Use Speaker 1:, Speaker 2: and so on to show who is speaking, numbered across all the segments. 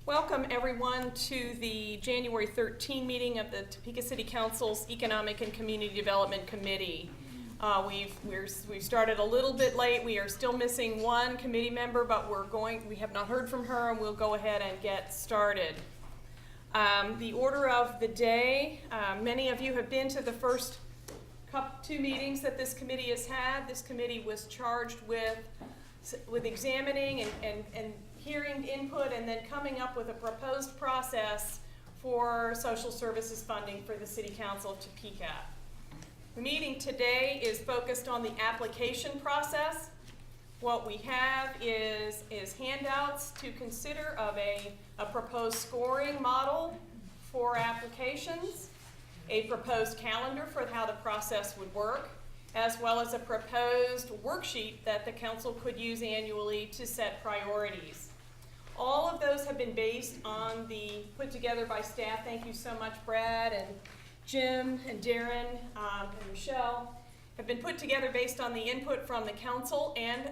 Speaker 1: Welcome everyone to the January 13 meeting of the Topeka City Council's Economic and Community Development Committee. We've started a little bit late. We are still missing one committee member, but we have not heard from her, and we'll go ahead and get started. The order of the day, many of you have been to the first two meetings that this committee has had. This committee was charged with examining and hearing input and then coming up with a proposed process for social services funding for the City Council of Topeka. The meeting today is focused on the application process. What we have is handouts to consider of a proposed scoring model for applications, a proposed calendar for how the process would work, as well as a proposed worksheet that the council could use annually to set priorities. All of those have been based on put together by staff. Thank you so much, Brad and Jim and Darren and Michelle, have been put together based on the input from the council and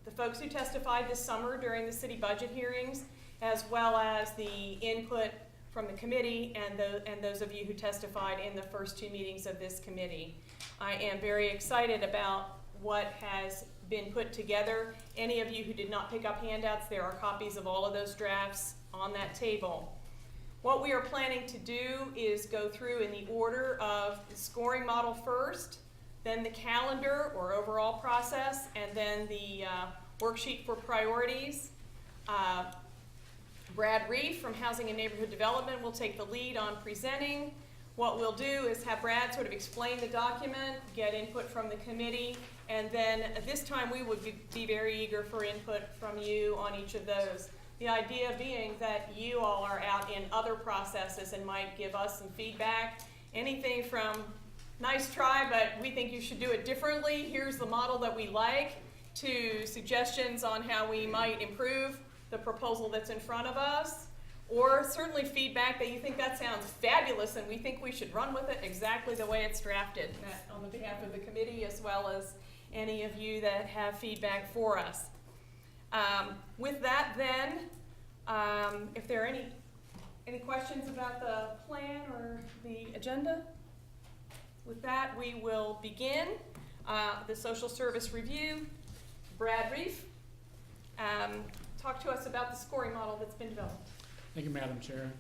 Speaker 1: the folks who testified this summer during the city budget hearings, as well as the input from the committee and those of you who testified in the first two meetings of this committee. I am very excited about what has been put together. Any of you who did not pick up handouts, there are copies of all of those drafts on that table. What we are planning to do is go through in the order of the scoring model first, then the calendar or overall process, and then the worksheet for priorities. Brad Reef from Housing and Neighborhood Development will take the lead on presenting. What we'll do is have Brad sort of explain the document, get input from the committee, and then at this time we would be very eager for input from you on each of those. The idea being that you all are out in other processes and might give us some feedback. Anything from nice try, but we think you should do it differently, here's the model that we like, to suggestions on how we might improve the proposal that's in front of us. Or certainly feedback that you think that sounds fabulous and we think we should run with it exactly the way it's drafted, on the behalf of the committee as well as any of you that have feedback for us. With that then, if there are any questions about the plan or the agenda, with that we will begin the social service review. Brad Reef, talk to us about the scoring model that's been developed.
Speaker 2: Thank you, Madam Chair.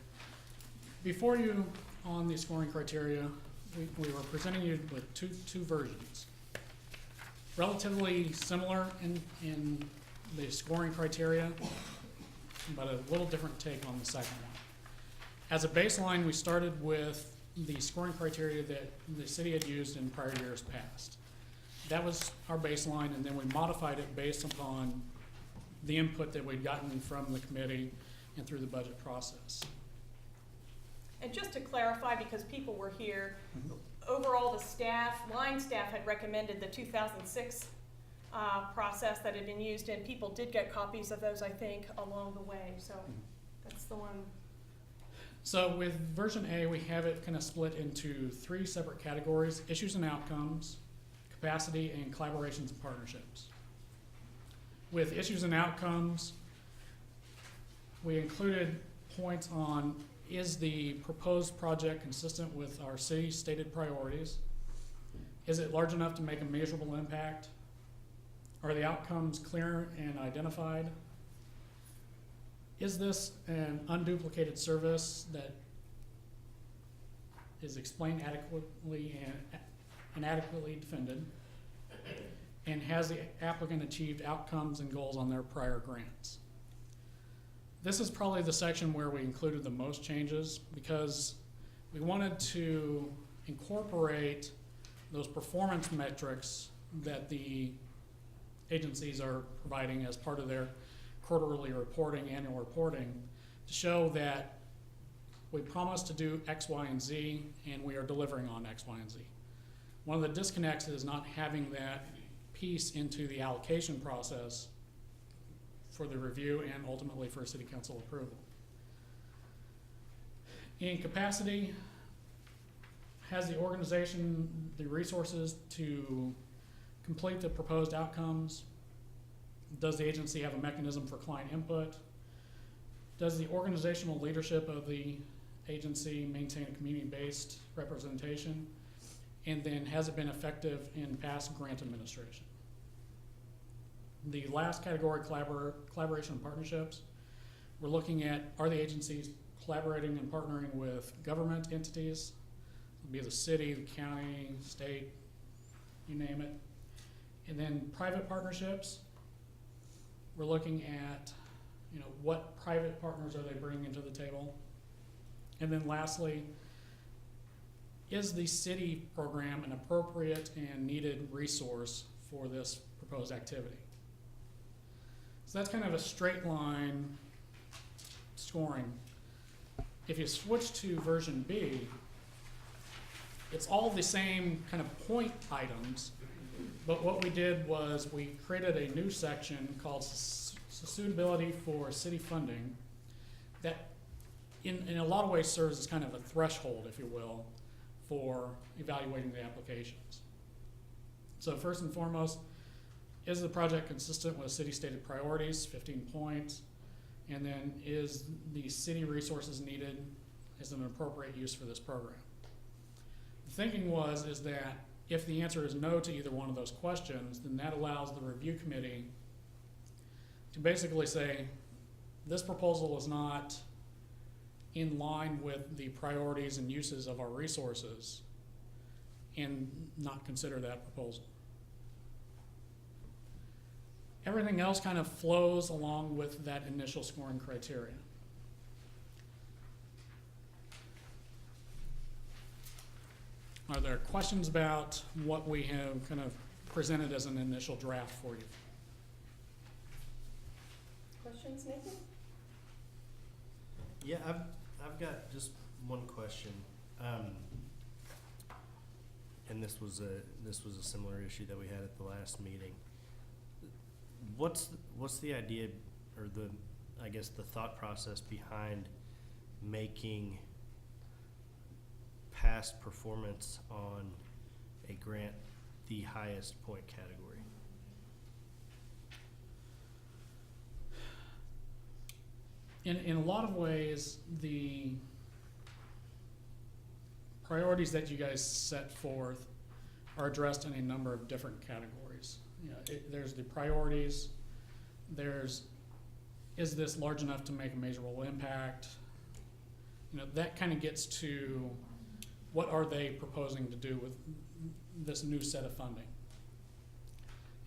Speaker 2: Before you, on the scoring criteria, we were presenting you with two versions. Relatively similar in the scoring criteria, but a little different take on the second one. As a baseline, we started with the scoring criteria that the city had used in prior years past. That was our baseline, and then we modified it based upon the input that we'd gotten from the committee and through the budget process.
Speaker 1: And just to clarify, because people were here, overall the line staff had recommended the 2006 process that had been used, and people did get copies of those, I think, along the way. So that's the one.
Speaker 2: So with version A, we have it kind of split into three separate categories: issues and outcomes, capacity, and collaborations and partnerships. With issues and outcomes, we included points on, is the proposed project consistent with our city's stated priorities? Is it large enough to make a measurable impact? Are the outcomes clear and identified? Is this an unduplicated service that is explained adequately and adequately defended? And has the applicant achieved outcomes and goals on their prior grants? This is probably the section where we included the most changes because we wanted to incorporate those performance metrics that the agencies are providing as part of their quarterly reporting, annual reporting, to show that we promised to do X, Y, and Z, and we are delivering on X, Y, and Z. One of the disconnects is not having that piece into the allocation process for the review and ultimately for city council approval. In capacity, has the organization the resources to complete the proposed outcomes? Does the agency have a mechanism for client input? Does the organizational leadership of the agency maintain a community-based representation? And then has it been effective in past grant administration? The last category, collaboration and partnerships, we're looking at, are the agencies collaborating and partnering with government entities, be it the city, the county, state, you name it. And then private partnerships, we're looking at, what private partners are they bringing to the table? And then lastly, is the city program an appropriate and needed resource for this proposed activity? So that's kind of a straight line scoring. If you switch to version B, it's all the same kind of point items, but what we did was we created a new section called Suitability for City Funding that in a lot of ways serves as kind of a threshold, if you will, for evaluating the applications. So first and foremost, is the project consistent with city stated priorities, 15 points, and then is the city resources needed as an appropriate use for this program? The thinking is that if the answer is no to either one of those questions, then that allows the review committee to basically say, this proposal is not in line with the priorities and uses of our resources, and not consider that proposal. Everything else kind of flows along with that initial scoring criteria. Are there questions about what we have kind of presented as an initial draft for you?
Speaker 1: Questions, Nathan?
Speaker 3: Yeah, I've got just one question, and this was a similar issue that we had at the last meeting. What's the idea, or the thought process behind making past performance on a grant the highest point category?
Speaker 2: In a lot of ways, the priorities that you guys set forth are addressed in a number of different categories. There's the priorities, is this large enough to make a measurable impact? That kind of gets to what are they proposing to do with this new set of funding.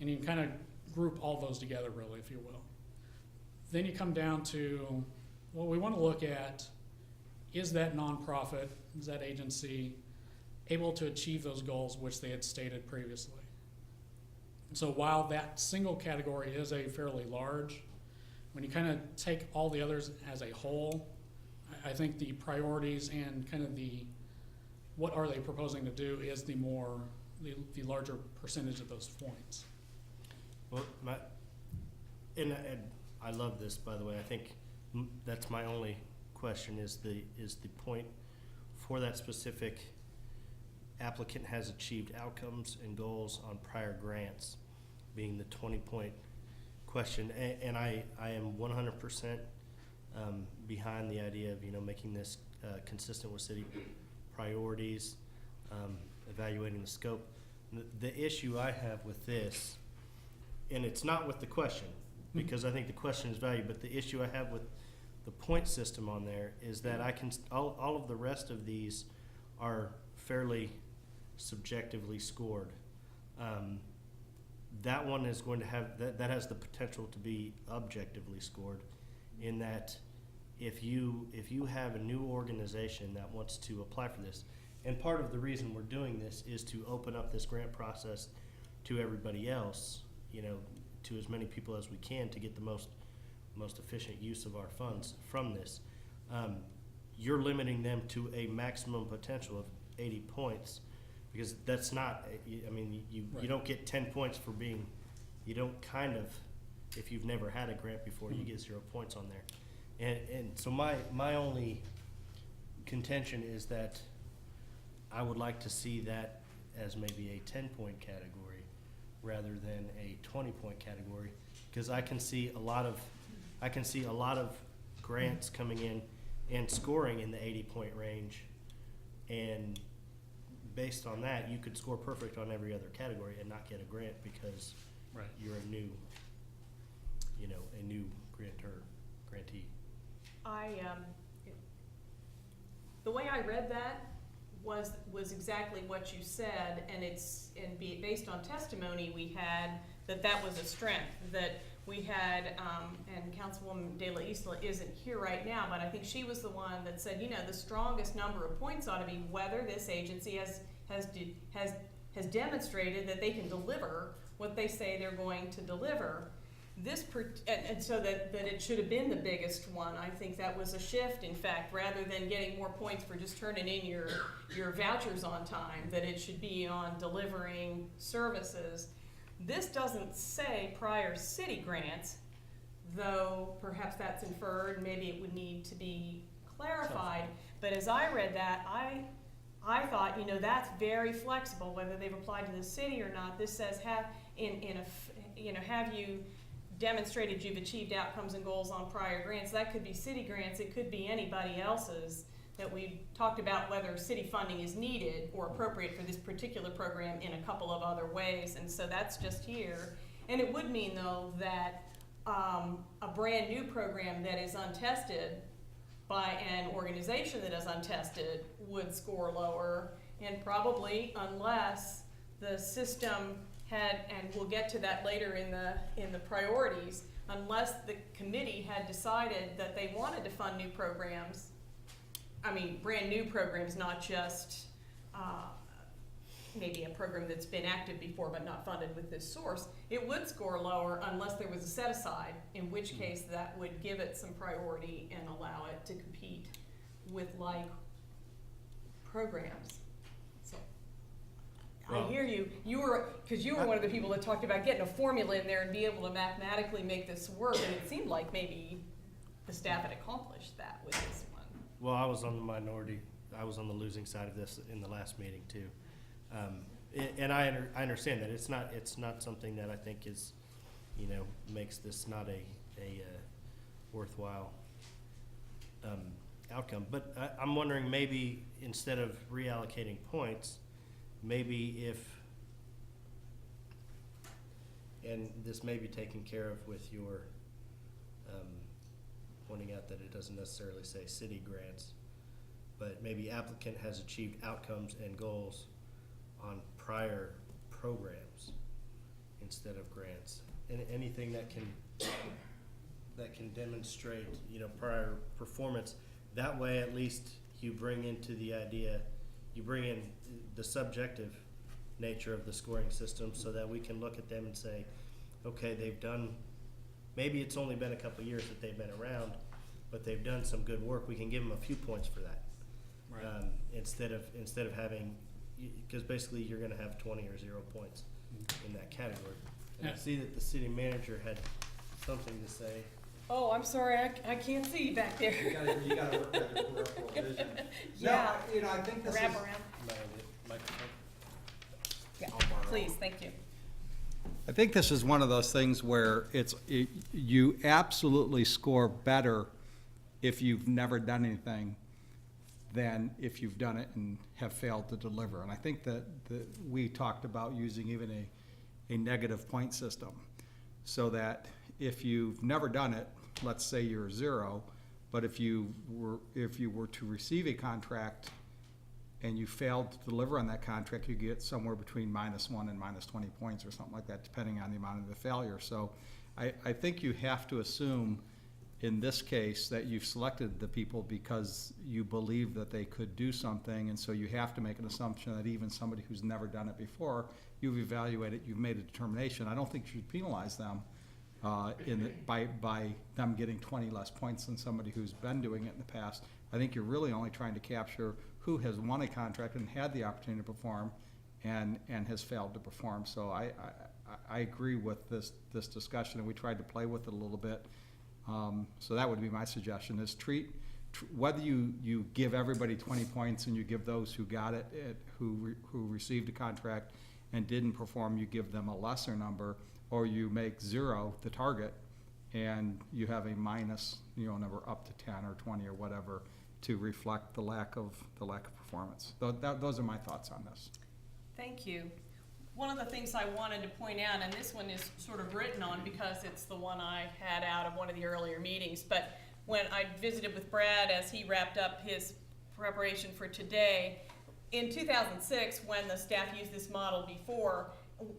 Speaker 2: And you can kind of group all those together, really, if you will. Then you come down to, well, we want to look at, is that nonprofit, is that agency able to achieve those goals which they had stated previously? And so while that single category is a fairly large, when you kind of take all the others as a whole, I think the priorities and kind of the what are they proposing to do is the larger percentage of those points.
Speaker 3: Well, and I love this, by the way. I think that's my only question is the point for that specific applicant has achieved outcomes and goals on prior grants being the 20-point question. And I am 100% behind the idea of, making this consistent with city priorities, evaluating the scope. The issue I have with this, and it's not with the question, because I think the question is valued, but the issue I have with the point system on there is that all of the rest of these are fairly subjectively scored. That one is going to have, that has the potential to be objectively scored, in that if you have a new organization that wants to apply for this, and part of the reason we're doing this is to open up this grant process to everybody else, to as many people as we can to get the most efficient use of our funds from this. You're limiting them to a maximum potential of 80 points, because that's not, you don't get 10 points for being, you don't if you've never had a grant before, you get 0 points on there. And so my only contention is that I would like to see that as maybe a 10-point category rather than a 20-point category, because I can see a lot of grants coming in and scoring in the 80-point range, and based on that, you could score perfect on every other category and not get a grant because
Speaker 2: Right.
Speaker 3: you're a new grantee.
Speaker 1: The way I read that was exactly what you said, and based on testimony we had, that was a strength, that we had, and Councilwoman De La Isla isn't here right now, but I think she was the one that said, the strongest number of points ought to be whether this agency has demonstrated that they can deliver what they say they're going to deliver. And so that it should have been the biggest one. I think that was a shift, in fact, rather than getting more points for just turning in your vouchers on time, that it should be on delivering services. This doesn't say prior city grants, though perhaps that's inferred, maybe it would need to be clarified. But as I read that, I thought, that's very flexible, whether they've applied to the city or not. This says have you demonstrated you've achieved outcomes and goals on prior grants. That could be city grants, it could be anybody else's, that we talked about whether city funding is needed or appropriate for this particular program in a couple of other ways, and so that's just here. And it would mean, though, that a brand new program that is untested by an organization that is untested would score lower, and probably unless the system had, and we'll get to that later in the priorities, unless the committee had decided that they wanted to fund new programs, brand new programs, not just maybe a program that's been active before but not funded with this source, it would score lower unless there was a set aside, in which case that would give it some priority and allow it to compete with like programs. So I hear you. You were one of the people that talked about getting a formula in there and be able to mathematically make this work, and it seemed like maybe the staff had accomplished that with this one.
Speaker 3: Well, I was on the minority. I was on the losing side of this in the last meeting too, and I understand that it's not something that I think is, makes this not a worthwhile outcome. But I'm wondering, maybe instead of reallocating points, maybe and this may be taken care of with your pointing out that it doesn't necessarily say city grants, but maybe applicant has achieved outcomes and goals on prior programs instead of grants. And anything that can demonstrate, prior performance. That way, at least you bring into the idea, you bring in the subjective nature of the scoring system, so that we can look at them and say, okay, they've done, maybe it's only been a couple of years that they've been around, but they've done some good work. We can give them a few points for that.
Speaker 2: Right.
Speaker 3: Instead of having, because basically you're going to have 20 or 0 points in that category. And I see that the city manager had something to say.
Speaker 1: Oh, I'm sorry, I can't see you back there.
Speaker 4: You gotta work at the peripheral vision.
Speaker 1: Yeah.
Speaker 4: No, I think this
Speaker 1: Wrap
Speaker 4: is,
Speaker 1: around.
Speaker 3: Microphone.
Speaker 1: Yeah, please, thank you.
Speaker 4: I think this is one of those things where you absolutely score better if you've never done anything than if you've done it and have failed to deliver. And I think that we talked about using even a negative point system, so that if you've never done it, let's say you're 0, but if you were to receive a contract and you failed to deliver on that contract, you get somewhere between -1 and -20 points or something like that, depending on the amount of the failure. So I think you have to assume in this case that you've selected the people because you believe that they could do something, and so you have to make an assumption that even somebody who's never done it before, you've evaluated, you've made a determination. I don't think you should penalize them by them getting 20 less points than somebody who's been doing it in the past. I think you're really only trying to capture who has won a contract and had the opportunity to perform and has failed to perform. So I agree with this discussion, and we tried to play with it a little bit. So that would be my suggestion, is whether you give everybody 20 points and you give those who got it, who received a contract and didn't perform, you give them a lesser number, or you make 0 the target and you have a minus, number up to 10 or 20 or whatever to reflect the lack of performance. Those are my thoughts on this.
Speaker 1: Thank you. One of the things I wanted to point out, and this one is sort of written on because it's the one I had out of one of the earlier meetings, but when I visited with Brad as he wrapped up his preparation for today, in 2006, when the staff used this model before,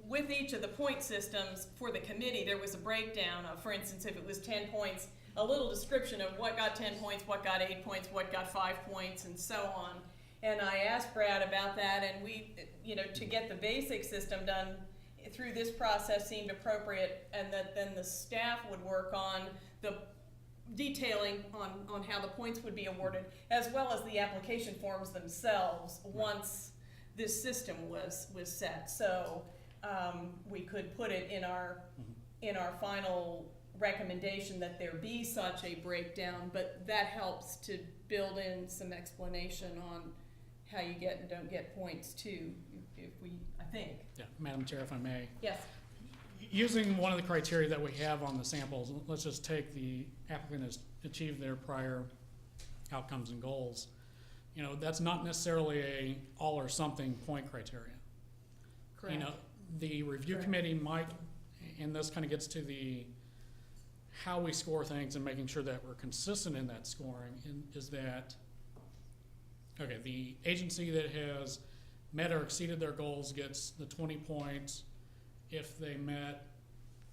Speaker 1: with each of the point systems for the committee, there was a breakdown of, for instance, if it was 10 points, a little description of what got 10 points, what got 8 points, what got 5 points, and so on. And I asked Brad about that, and we, to get the basic system done through this process seemed appropriate, and that then the staff would work on the detailing on how the points would be awarded, as well as the application forms themselves once this system was set. So we could put it in our final recommendation that there be such a breakdown, but that helps to build in some explanation on how you get and don't get points too, I think.
Speaker 2: Yeah, Madam Chair, if I may.
Speaker 1: Yes.
Speaker 2: Using one of the criteria that we have on the samples, let's just take the applicant has achieved their prior outcomes and goals. That's not necessarily a all or something point criteria.
Speaker 1: Correct.
Speaker 2: The review committee might, and this kind of gets to the how we score things and making sure that we're consistent in that scoring, is that, okay, the agency that has met or exceeded their goals gets the 20 points. If they met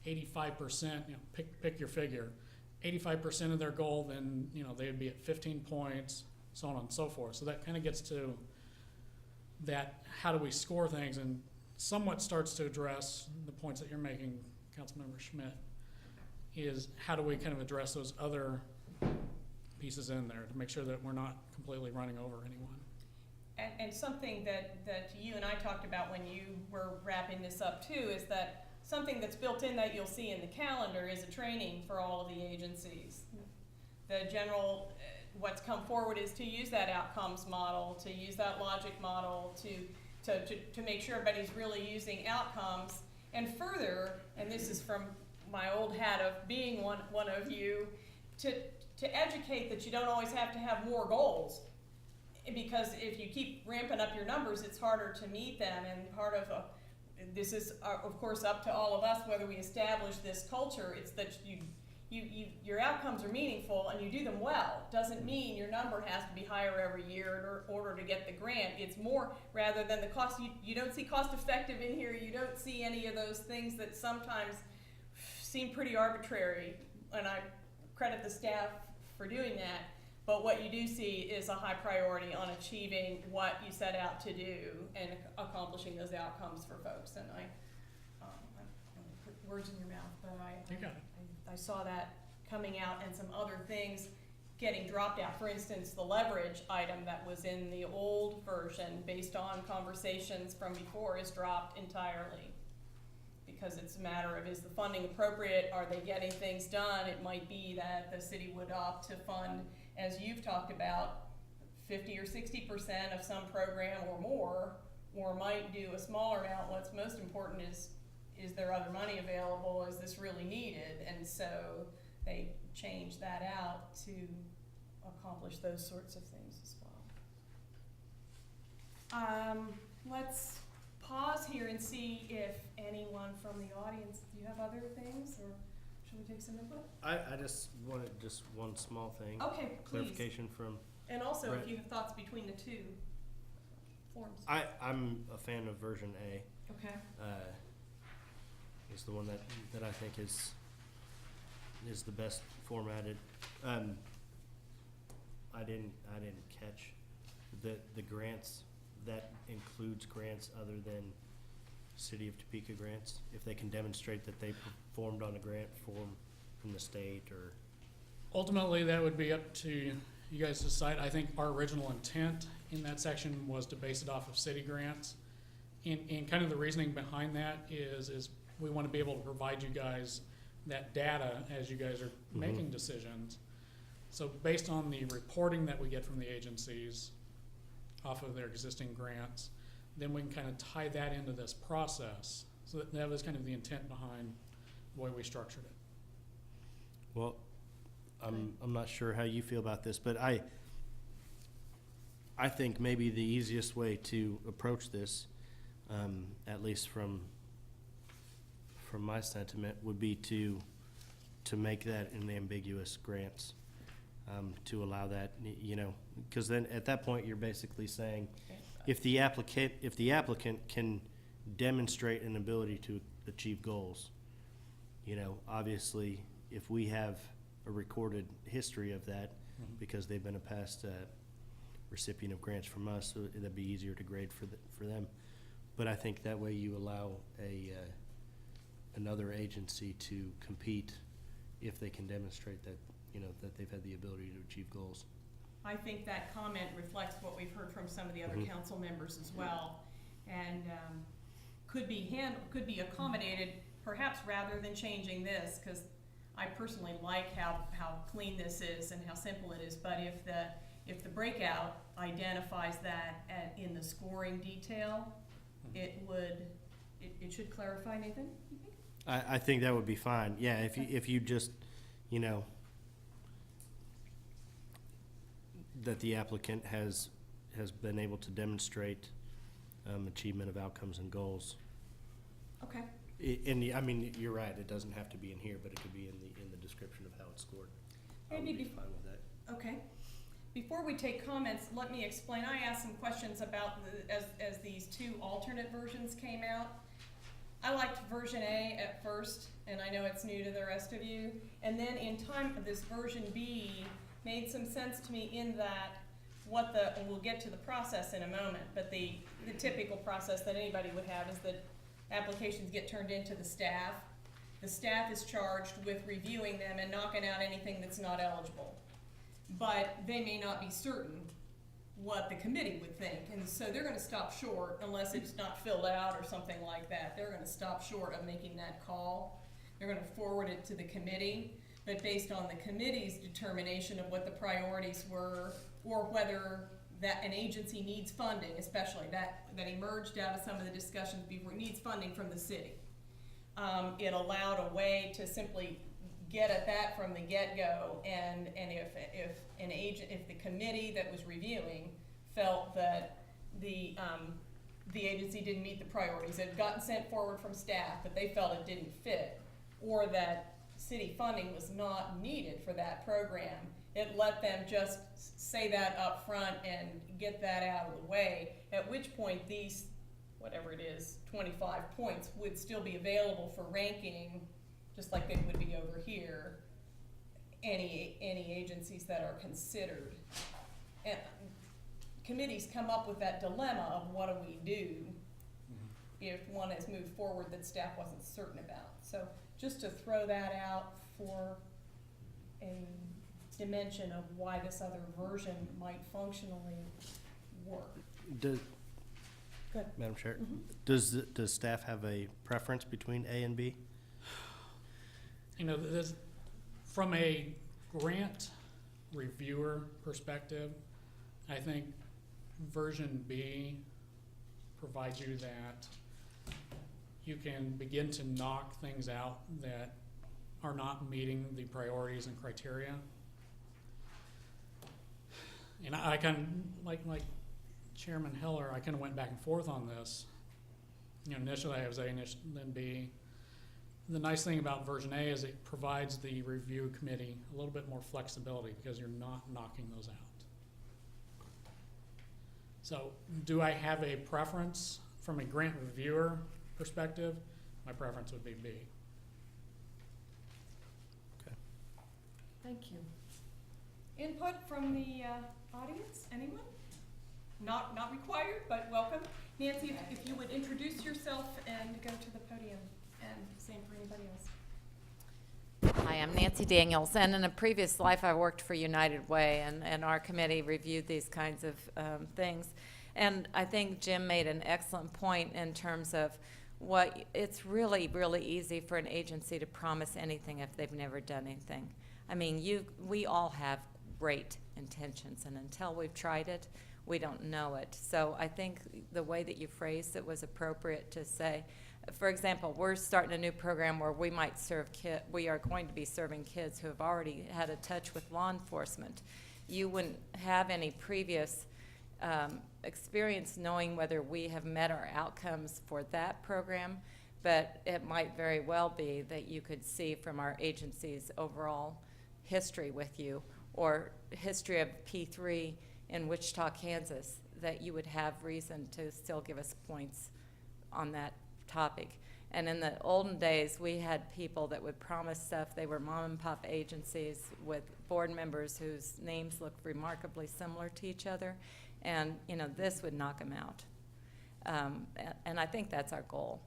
Speaker 2: 85%, pick your figure, 85% of their goal, then they would be at 15 points, so on and so forth. So that kind of gets to that, how do we score things, and somewhat starts to address the points that you're making, Councilmember Schmidt, is how do we kind of address those other pieces in there to make sure that we're not completely running over anyone.
Speaker 1: And something that you and I talked about when you were wrapping this up too is that something that's built in that you'll see in the calendar is a training for all of the agencies. The general, what's come forward is to use that outcomes model, to use that logic model, to make sure everybody's really using outcomes. And further, and this is from my old hat of being one of you, to educate that you don't always have to have more goals. Because if you keep ramping up your numbers, it's harder to meet them, and part of this is, of course, up to all of us whether we establish this culture. It's that your outcomes are meaningful and you do them well. Doesn't mean your number has to be higher every year in order to get the grant. It's more, rather than the cost, you don't see cost effective in here, you don't see any of those things that sometimes seem pretty arbitrary, and I credit the staff for doing that. But what you do see is a high priority on achieving what you set out to do and accomplishing those outcomes for folks. And I don't put words in your mouth, but I saw that coming out, and some other things getting dropped out. For instance, the leverage item that was in the old version based on conversations from before is dropped entirely. Because it's a matter of, is the funding appropriate? Are they getting things done? It might be that the city would opt to fund, as you've talked about, 50 or 60% of some program or more, or might do a smaller amount. What's most important is there other money available? Is this really needed? And so they change that out to accomplish those sorts of things as well. Let's pause here and see if anyone from the audience, do you have other things, or should we take some input?
Speaker 3: I just wanted one small thing.
Speaker 1: Okay, please.
Speaker 3: Clarification from.
Speaker 1: And also,
Speaker 3: Brett.
Speaker 1: if you have thoughts between the two forms.
Speaker 3: I'm a fan of version A.
Speaker 1: Okay.
Speaker 3: Is the one that I think is the best formatted. I didn't catch the grants. That includes grants other than City of Topeka grants, if they can demonstrate that they performed on a grant form from the state, or.
Speaker 2: Ultimately, that would be up to you guys to decide. I think our original intent in that section was to base it off of city grants. And kind of the reasoning behind that is we want to be able to provide you guys that data as you guys are making decisions. So based on the reporting that we get from the agencies off of their existing grants, then we can kind of tie that into this process. So that was kind of the intent behind the way we structured it.
Speaker 3: Well, I'm not sure how you feel about this, but I think maybe the easiest way to approach this, at least from my sentiment, would be to make that an ambiguous grants, to allow that, because then at that point, you're basically saying, if the applicant can demonstrate an ability to achieve goals, obviously, if we have a recorded history of that, because they've been a past recipient of grants from us, so that'd be easier to grade for them. But I think that way you allow another agency to compete if they can demonstrate that, that they've had the ability to achieve goals.
Speaker 1: I think that comment reflects what we've heard from some of the other council members as well, and could be accommodated, perhaps rather than changing this, because I personally like how clean this is and how simple it is. But if the breakout identifies that in the scoring detail, it should clarify, Nathan, you think?
Speaker 3: I think that would be fine. Yeah, if you just, that the applicant has been able to demonstrate achievement of outcomes and goals.
Speaker 1: Okay.
Speaker 3: I mean, you're right. It doesn't have to be in here, but it could be in the description of how it's scored. I would
Speaker 1: Maybe
Speaker 3: be fine with that.
Speaker 1: Okay. Before we take comments, let me explain. I asked some questions about as these two alternate versions came out. I liked version A at first, and I know it's new to the rest of you. And then in time, this version B made some sense to me in that and we'll get to the process in a moment, but the typical process that anybody would have is that applications get turned into the staff. The staff is charged with reviewing them and knocking out anything that's not eligible. But they may not be certain what the committee would think, and so they're gonna stop short unless it's not filled out or something like that. They're gonna stop short of making that call. They're gonna forward it to the committee, but based on the committee's determination of what the priorities were, or whether that an agency needs funding, especially that emerged out of some of the discussions before, needs funding from the city. It allowed a way to simply get at that from the get-go, and if the committee that was reviewing felt that the agency didn't meet the priorities, it had gotten sent forward from staff, but they felt it didn't fit, or that city funding was not needed for that program, it let them just say that up front and get that out of the way, at which point these, whatever it is, 25 points would still be available for ranking, just like they would be over here, any agencies that are considered. And committees come up with that dilemma of what do we do if one has moved forward that staff wasn't certain about. So just to throw that out for a dimension of why this other version might functionally work.
Speaker 3: Good. Madam Chair, does staff have a preference between A and B?
Speaker 2: From a grant reviewer perspective, I think version B provides you that you can begin to knock things out that are not meeting the priorities and criteria. And I like Chairman Heller, I kind of went back and forth on this. Initially I was A, then B. The nice thing about version A is it provides the review committee a little bit more flexibility because you're not knocking those out. So do I have a preference from a grant reviewer perspective? My preference would be B.
Speaker 3: Okay.
Speaker 1: Thank you. Input from the audience, anyone? Not required, but welcome. Nancy, if you would introduce yourself and go to the podium, and same for anybody else.
Speaker 5: Hi, I'm Nancy Daniels, and in a previous life I worked for United Way, and our committee reviewed these kinds of things. And I think Jim made an excellent point in terms of it's really, really easy for an agency to promise anything if they've never done anything. I mean, we all have great intentions, and until we've tried it, we don't know it. So I think the way that you phrased it was appropriate to say, for example, we're starting a new program where we might we are going to be serving kids who have already had a touch with law enforcement. You wouldn't have any previous experience knowing whether we have met our outcomes for that program, but it might very well be that you could see from our agency's overall history with you, or history of P3 in Wichita, Kansas, that you would have reason to still give us points on that topic. And in the olden days, we had people that would promise stuff. They were mom and pop agencies with board members whose names looked remarkably similar to each other. And, you know, this would knock them out. And I think that's our goal.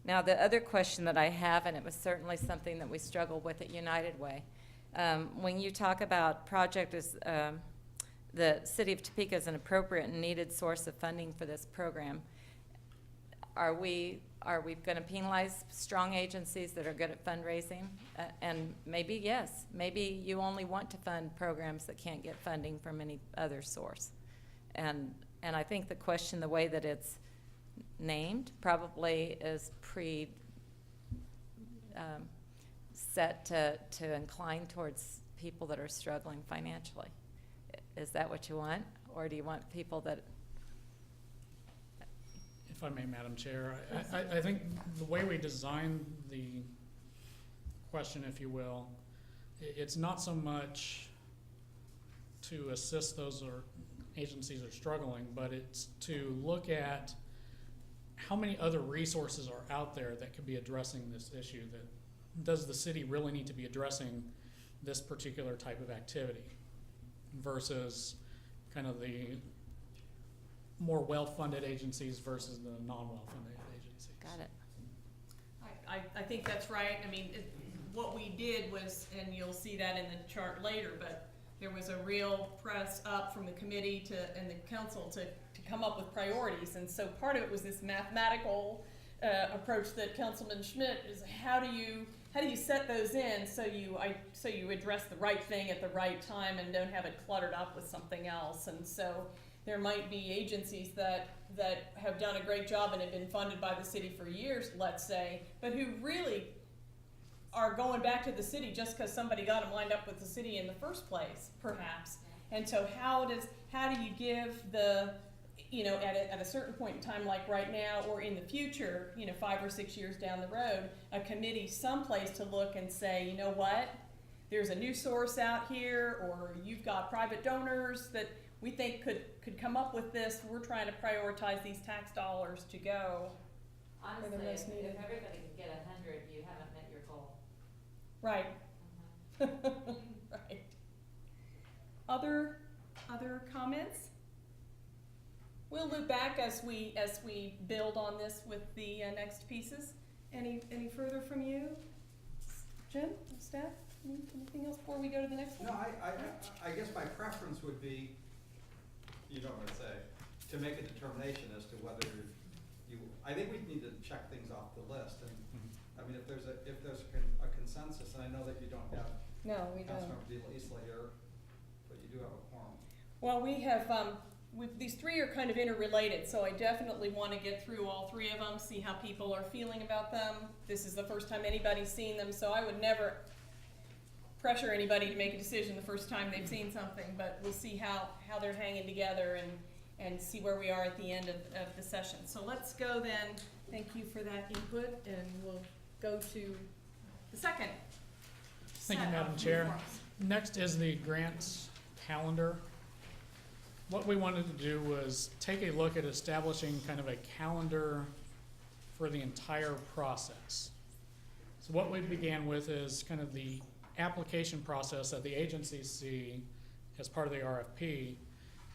Speaker 5: Now, the other question that I have, and it was certainly something that we struggled with at United Way, when you talk about project as the city of Topeka is an appropriate and needed source of funding for this program, are we going to penalize strong agencies that are good at fundraising? And maybe yes, maybe you only want to fund programs that can't get funding from any other source. And I think the question, the way that it's named, probably is set to incline towards people that are struggling financially. Is that what you want? Or do you want people that...
Speaker 2: If I may, Madam Chair, I think the way we design the question, if you will, it's not so much to assist those agencies are struggling, but it's to look at how many other resources are out there that could be addressing this issue. That does the city really need to be addressing this particular type of activity versus kind of the more well-funded agencies versus the non-well-funded agencies.
Speaker 5: Got it.
Speaker 1: I think that's right. I mean, what we did was, and you'll see that in the chart later, but there was a real press up from the committee and the council to come up with priorities. And so part of it was this mathematical approach that Councilman Schmidt is, how do you set those in so you address the right thing at the right time and don't have it cluttered up with something else. And so there might be agencies that have done a great job and have been funded by the city for years, let's say, but who really are going back to the city just because somebody got them lined up with the city in the first place, perhaps. And so how do you give the, you know, at a certain point in time, like right now or in the future, you know, 5 or 6 years down the road, a committee someplace to look and say, you know what, there's a new source out here, or you've got private donors that we think could come up with this. We're trying to prioritize these tax dollars to go.
Speaker 5: Honestly,
Speaker 1: the most needed.
Speaker 5: if everybody can get 100, you haven't met your goal.
Speaker 1: Right. Right. Other comments? We'll loop back as we build on this with the next pieces. Any further from you, Jim, staff? Anything else before we go to the next one?
Speaker 6: No, I guess my preference would be, you know what I'd say, to make a determination as to whether I think we need to check things off the list. And I mean, if there's a consensus, and I know that you don't have
Speaker 1: No, we don't.
Speaker 6: Councilmember Isla here, but you do have a quorum.
Speaker 1: Well, we have, these three are kind of interrelated, so I definitely want to get through all three of them, see how people are feeling about them. This is the first time anybody's seen them, so I would never pressure anybody to make a decision the first time they've seen something, but we'll see how they're hanging together and see where we are at the end of the session. So let's go then. Thank you for that input, and we'll go to the second.
Speaker 2: Thank you,
Speaker 1: set
Speaker 2: Madam
Speaker 1: of
Speaker 2: Chair.
Speaker 1: reforms.
Speaker 2: Next is the grants calendar. What we wanted to do was take a look at establishing kind of a calendar for the entire process. So what we began with is kind of the application process that the agencies see as part of the RFP,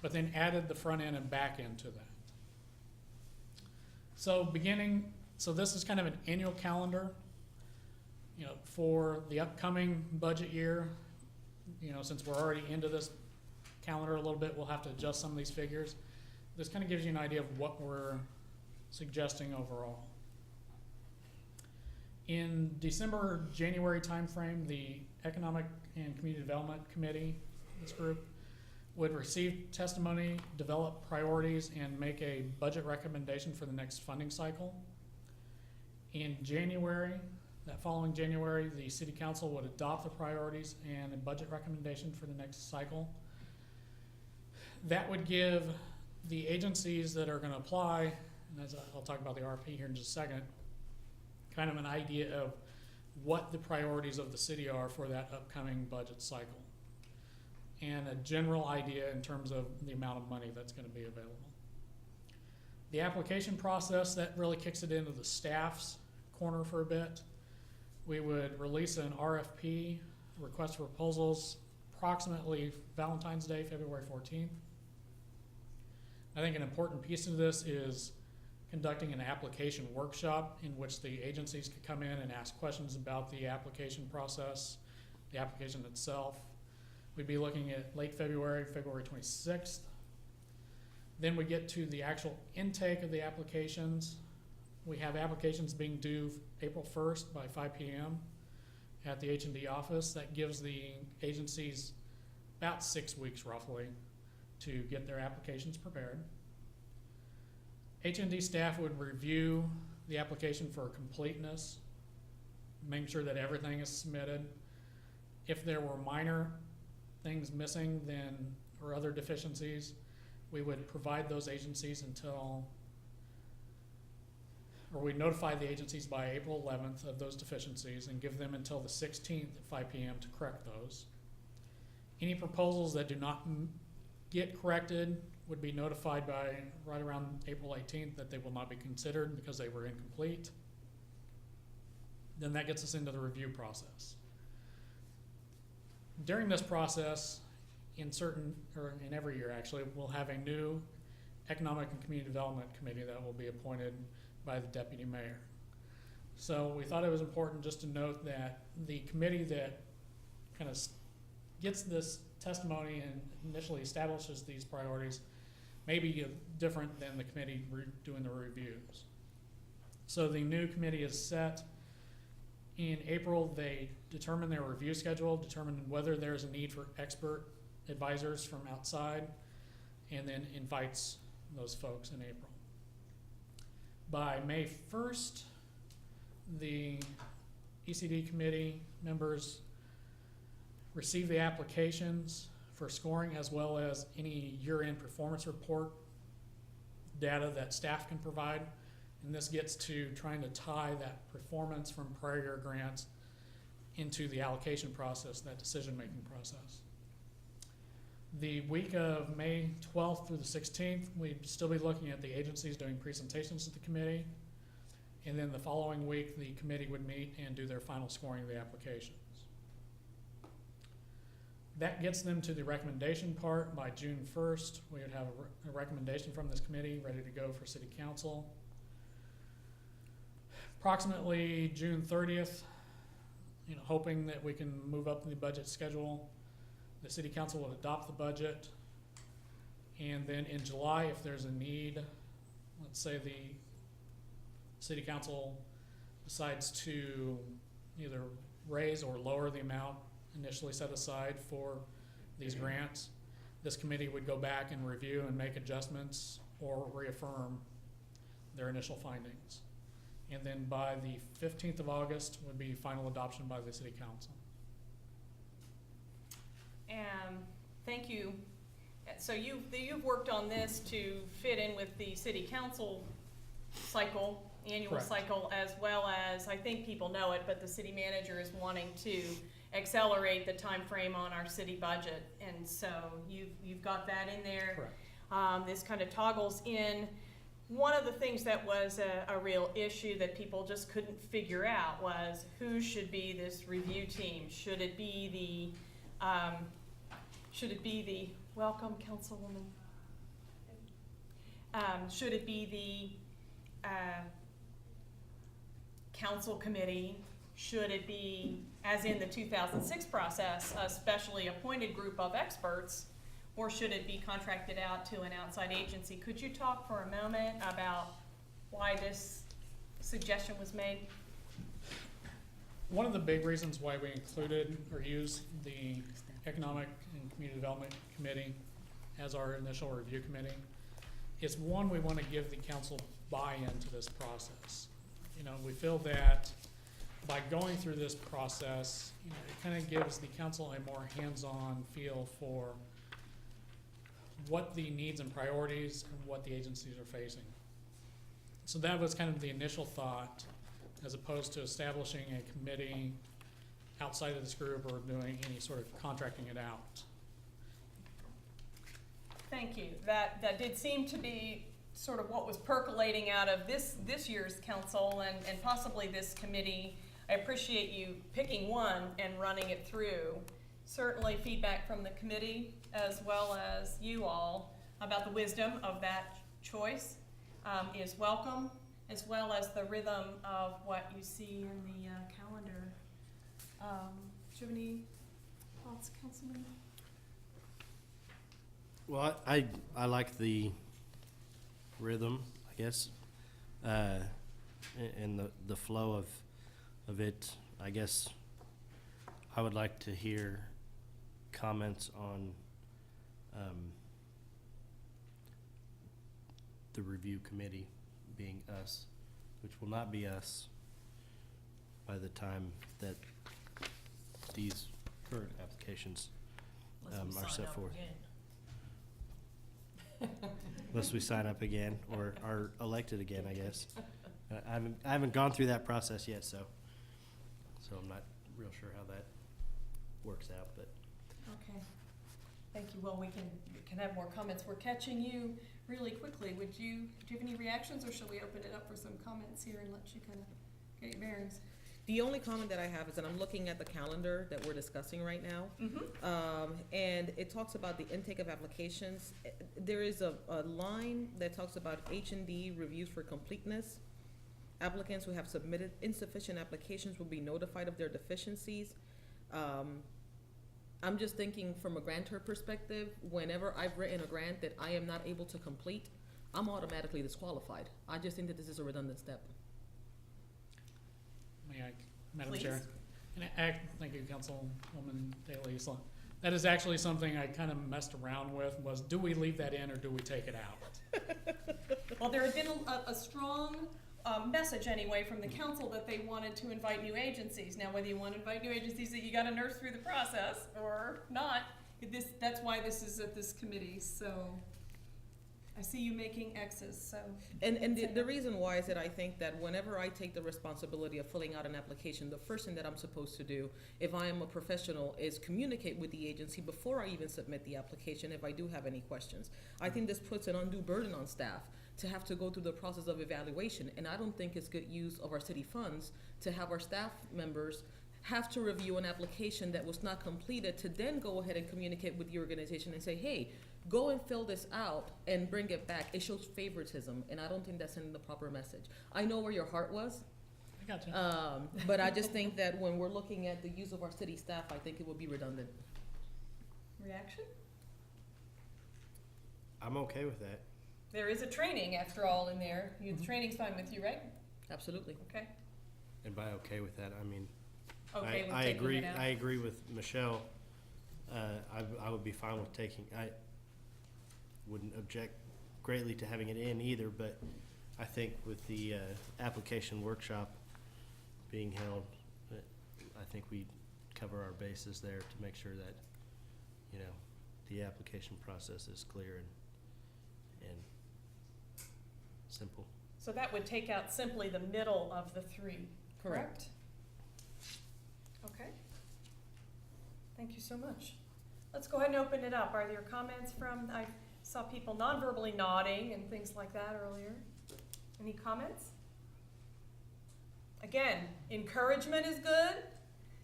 Speaker 2: but then added the front end and back end to that. So this is kind of an annual calendar, you know, for the upcoming budget year. You know, since we're already into this calendar a little bit, we'll have to adjust some of these figures. This kind of gives you an idea of what we're suggesting overall. In December, January timeframe, the Economic and Community Development Committee, this group, would receive testimony, develop priorities, and make a budget recommendation for the next funding cycle. In January, that following January, the city council would adopt the priorities and a budget recommendation for the next cycle. That would give the agencies that are gonna apply, and as I'll talk about the RFP here in just a second, kind of an idea of what the priorities of the city are for that upcoming budget cycle. And a general idea in terms of the amount of money that's gonna be available. The application process, that really kicks it into the staff's corner for a bit. We would release an RFP, request for proposals, approximately Valentine's Day, February 14th. I think an important piece of this is conducting an application workshop in which the agencies could come in and ask questions about the application process, the application itself. We'd be looking at late February, February 26th. Then we get to the actual intake of the applications. We have applications being due April 1st by 5 p.m. at the H&D office. That gives the agencies about 6 weeks roughly to get their applications prepared. H&D staff would review the application for completeness, making sure that everything is submitted. If there were minor things missing or other deficiencies, we would provide those agencies we'd notify the agencies by April 11th of those deficiencies and give them until the 16th at 5 p.m. to correct those. Any proposals that do not get corrected would be notified by right around April 18th that they will not be considered because they were incomplete. Then that gets us into the review process. During this process, in every year actually, we'll have a new Economic and Community Development Committee that will be appointed by the Deputy Mayor. So we thought it was important just to note that the committee that kind of gets this testimony and initially establishes these priorities may be different than the committee doing the reviews. So the new committee is set. In April, they determine their review schedule, determine whether there's a need for expert advisors from outside, and then invites those folks in April. By May 1st, the ECD committee members receive the applications for scoring as well as any year-end performance report data that staff can provide. And this gets to trying to tie that performance from prior year grants into the allocation process, that decision-making process. The week of May 12th through the 16th, we'd still be looking at the agencies doing presentations to the committee. And then the following week, the committee would meet and do their final scoring of the applications. That gets them to the recommendation part. By June 1st, we would have a recommendation from this committee ready to go for City Council. Approximately June 30th, hoping that we can move up the budget schedule, the City Council will adopt the budget. And then in July, if there's a need, let's say the City Council decides to either raise or lower the amount initially set aside for these grants, this committee would go back and review and make adjustments or reaffirm their initial findings. And then by the 15th of August would be final adoption by the City Council.
Speaker 1: Thank you. So you've worked on this to fit in with the City Council cycle, annual
Speaker 2: Correct.
Speaker 1: cycle, as well as, I think people know it, but the city manager is wanting to accelerate the time frame on our city budget. And so you've got that in there.
Speaker 2: Correct.
Speaker 1: This kind of toggles in. One of the things that was a real issue that people just couldn't figure out was who should be this review team. Should it be the welcome, Councilwoman? Should it be the council committee? Should it be, as in the 2006 process, a specially appointed group of experts? Or should it be contracted out to an outside agency? Could you talk for a moment about why this suggestion was made?
Speaker 2: One of the big reasons why we included or used the Economic and Community Development Committee as our initial review committee is, one, we want to give the council buy-in to this process. we feel that by going through this process, it kind of gives the council a more hands-on feel for what the needs and priorities and what the agencies are facing. So that was kind of the initial thought, as opposed to establishing a committee outside of this group or doing any sort of contracting it out.
Speaker 1: Thank you. That did seem to be sort of what was percolating out of this year's council and possibly this committee. I appreciate you picking one and running it through. Certainly feedback from the committee as well as you all about the wisdom of that choice is welcome, as well as the rhythm of what you see in the calendar. Do you have any thoughts, Councilman?
Speaker 3: Well, I like the rhythm, I guess, and the flow of it. I guess I would like to hear comments on the review committee being us, which will not be us by the time that these current applications are set forth. Unless we sign up again or are elected again, I guess. I haven't gone through that process yet, so I'm not real sure how that works out, but.
Speaker 1: Okay. Thank you. Well, we can have more comments. We're catching you really quickly. Do you have any reactions, or shall we open it up for some comments here and let you kind of get your bearings?
Speaker 7: The only comment that I have is that I'm looking at the calendar that we're discussing right now.
Speaker 1: Mm-hmm.
Speaker 7: And it talks about the intake of applications. There is a line that talks about H&D reviews for completeness. Applicants who have submitted insufficient applications will be notified of their deficiencies. I'm just thinking from a grantor perspective, whenever I've written a grant that I am not able to complete, I'm automatically disqualified. I just think that this is a redundant step.
Speaker 2: May I, Madam
Speaker 1: Please.
Speaker 2: Chair? Thank you, Councilwoman Daley. So that is actually something I kind of messed around with, was do we leave that in or do we take it out?
Speaker 1: Well, there had been a strong message anyway from the council that they wanted to invite new agencies. Now, whether you want to invite new agencies that you got to nurse through the process or not, that's why this is at this committee. So I see you making X's, so.
Speaker 7: And the reason why is that I think that whenever I take the responsibility of filling out an application, the first thing that I'm supposed to do, if I am a professional, is communicate with the agency before I even submit the application if I do have any questions. I think this puts an undue burden on staff to have to go through the process of evaluation, and I don't think it's good use of our city funds to have our staff members have to review an application that was not completed to then go ahead and communicate with the organization and say, hey, go and fill this out and bring it back. It shows favoritism, and I don't think that's sending the proper message. I know where your heart was,
Speaker 2: I got you.
Speaker 7: but I just think that when we're looking at the use of our city staff, I think it would be redundant.
Speaker 1: Reaction?
Speaker 3: I'm okay with that.
Speaker 1: There is a training, after all, in there. The training's fine with you, right?
Speaker 7: Absolutely.
Speaker 1: Okay.
Speaker 3: And by okay with that, I mean,
Speaker 1: Okay with
Speaker 3: I
Speaker 1: taking
Speaker 3: agree.
Speaker 1: it out?
Speaker 3: I agree with Michelle. I would be fine with taking. I wouldn't object greatly to having it in either, but I think with the application workshop being held, I think we cover our bases there to make sure that the application process is clear and simple.
Speaker 1: So that would take out simply the middle of the three, correct? Okay. Thank you so much. Let's go ahead and open it up. Are there comments from, I saw people non-verbally nodding and things like that earlier. Any comments? Again, encouragement is good,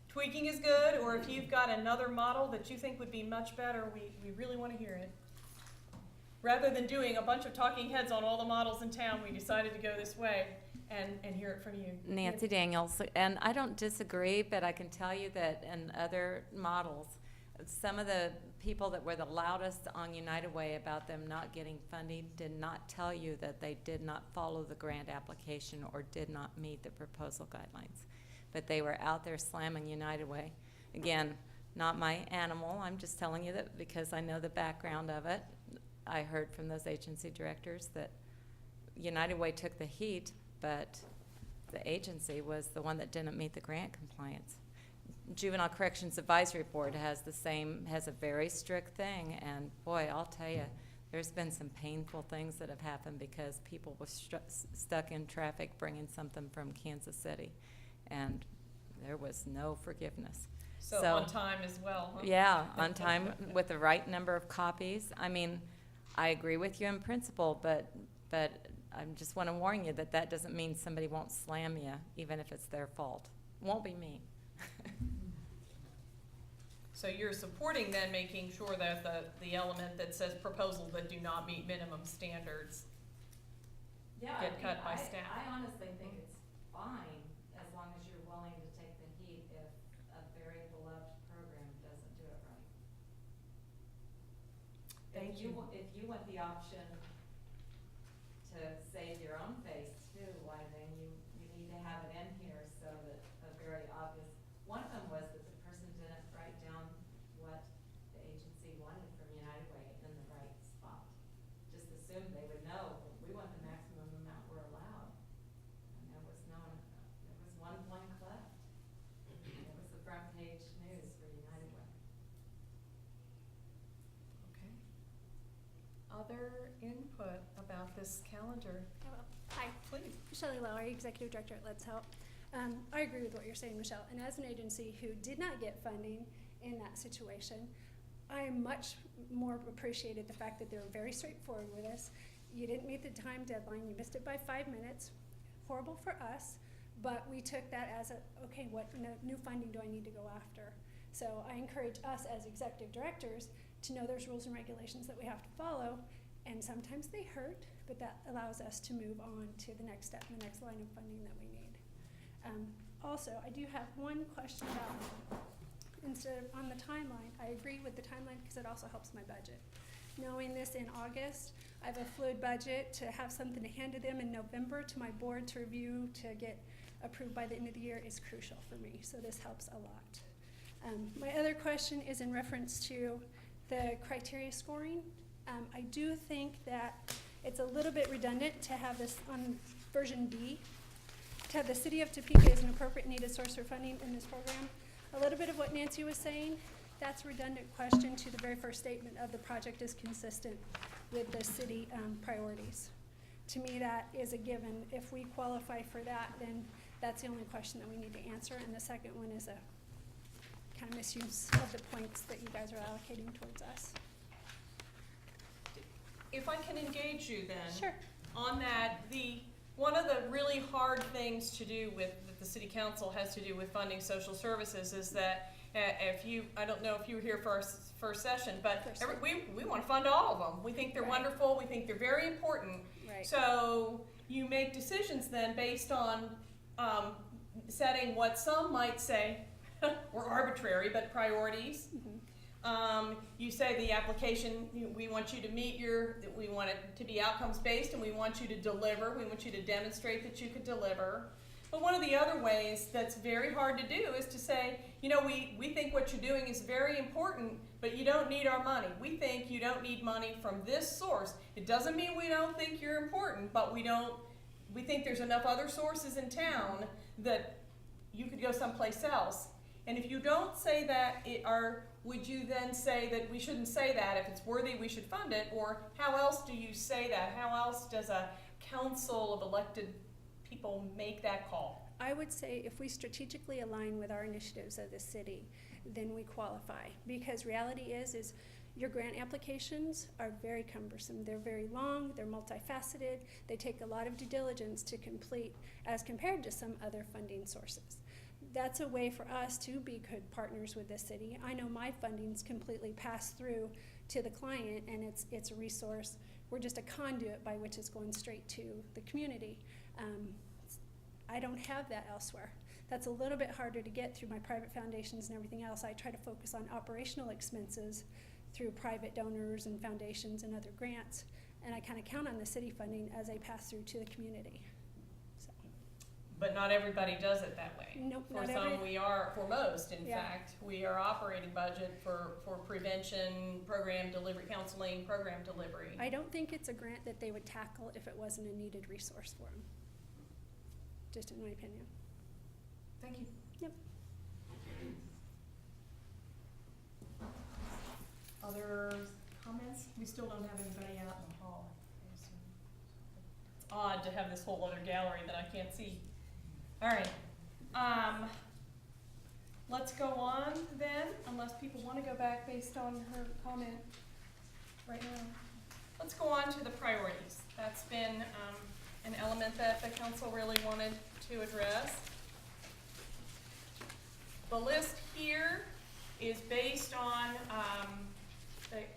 Speaker 1: tweaking is good, or if you've got another model that you think would be much better, we really want to hear it. Rather than doing a bunch of talking heads on all the models in town, we decided to go this way and hear it from you.
Speaker 5: Nancy Daniels, and I don't disagree, but I can tell you that in other models, some of the people that were the loudest on United Way about them not getting funding did not tell you that they did not follow the grant application or did not meet the proposal guidelines. But they were out there slamming United Way. Again, not my animal, I'm just telling you that because I know the background of it. I heard from those agency directors that United Way took the heat, but the agency was the one that didn't meet the grant compliance. Juvenile Corrections Advisory Board has a very strict thing, and boy, I'll tell you, there's been some painful things that have happened because people were stuck in traffic bringing something from Kansas City, and there was no forgiveness.
Speaker 1: So
Speaker 5: So-
Speaker 1: on time as well, huh?
Speaker 5: Yeah, on time with the right number of copies. I mean, I agree with you in principle, but I just want to warn you that that doesn't mean somebody won't slam you, even if it's their fault. Won't be me.
Speaker 1: So you're supporting then making sure that the element that says proposals that do not meet minimum standards get cut by staff.
Speaker 5: I honestly think it's fine as long as you're willing to take the heat if a very beloved program doesn't do it right.
Speaker 1: Thank you.
Speaker 5: If you want the option to save your own face too, why then you need to have it in here so that a very obvious, one of them was that the person didn't write down what the agency wanted from United Way in the right spot. Just assumed they would know, we want the maximum amount we're allowed. And there was one blank left. It was the front page news for United Way.
Speaker 1: Okay. Other input about this calendar,
Speaker 8: I will. Hi,
Speaker 1: please.
Speaker 8: Shelley Lowry, Executive Director at Let's Help. I agree with what you're saying, Michelle. And as an agency who did not get funding in that situation, I much more appreciated the fact that they were very straightforward with us. You didn't meet the time deadline. You missed it by 5 minutes. Horrible for us, but we took that as okay, what new funding do I need to go after? So I encourage us as executive directors to know there's rules and regulations that we have to follow, and sometimes they hurt, but that allows us to move on to the next step, the next line of funding that we need. Also, I do have one question about, instead of on the timeline, I agree with the timeline because it also helps my budget. Knowing this in August, I have a fluid budget. To have something to hand to them in November to my board to review to get approved by the end of the year is crucial for me, so this helps a lot. My other question is in reference to the criteria scoring. I do think that it's a little bit redundant to have this on version B, to have the City of Topeka as an appropriate needed source for funding in this program. A little bit of what Nancy was saying, that's a redundant question to the very first statement of the project is consistent with the city priorities. To me, that is a given. If we qualify for that, then that's the only question that we need to answer. And the second one is a kind of misuse of the points that you guys are allocating towards us.
Speaker 1: If I can engage you then.
Speaker 8: Sure.
Speaker 1: On that, one of the really hard things to do that the city council has to do with funding social services is that I don't know if you were here for our first session, but we want to fund all of them. We think they're
Speaker 8: Right.
Speaker 1: wonderful. We think they're very important.
Speaker 8: Right.
Speaker 1: So you make decisions then based on setting what some might say were arbitrary, but priorities. You say the application, we want you to we want it to be outcomes based, and we want you to deliver. We want you to demonstrate that you could deliver. But one of the other ways that's very hard to do is to say, we think what you're doing is very important, but you don't need our money. We think you don't need money from this source. It doesn't mean we don't think you're important, but we think there's enough other sources in town that you could go someplace else. And if you don't say that, would you then say that we shouldn't say that? If it's worthy, we should fund it? Or how else do you say that? How else does a council of elected people make that call?
Speaker 8: I would say if we strategically align with our initiatives of the city, then we qualify. Because reality is your grant applications are very cumbersome. They're very long, they're multifaceted, they take a lot of due diligence to complete as compared to some other funding sources. That's a way for us to be good partners with the city. I know my funding's completely passed through to the client, and it's a resource. We're just a conduit by which it's going straight to the community. I don't have that elsewhere. That's a little bit harder to get through my private foundations and everything else. I try to focus on operational expenses through private donors and foundations and other grants, and I kind of count on the city funding as a pass-through to the community.
Speaker 1: But not everybody does it that way.
Speaker 8: Nope,
Speaker 1: For
Speaker 8: not
Speaker 1: some,
Speaker 8: every.
Speaker 1: for most, in
Speaker 8: Yeah.
Speaker 1: fact, we are operating budget for prevention, program delivery, counseling, program delivery.
Speaker 8: I don't think it's a grant that they would tackle if it wasn't a needed resource for them. just in my opinion.
Speaker 1: Thank you.
Speaker 8: Yep.
Speaker 1: Other comments? We still don't have anybody out in the hall. It's odd to have this whole other gallery that I can't see. All right. Let's go on then, unless people want to go back based on her comment right now. Let's go on to the priorities. That's been an element that the council really wanted to address. The list here is based on,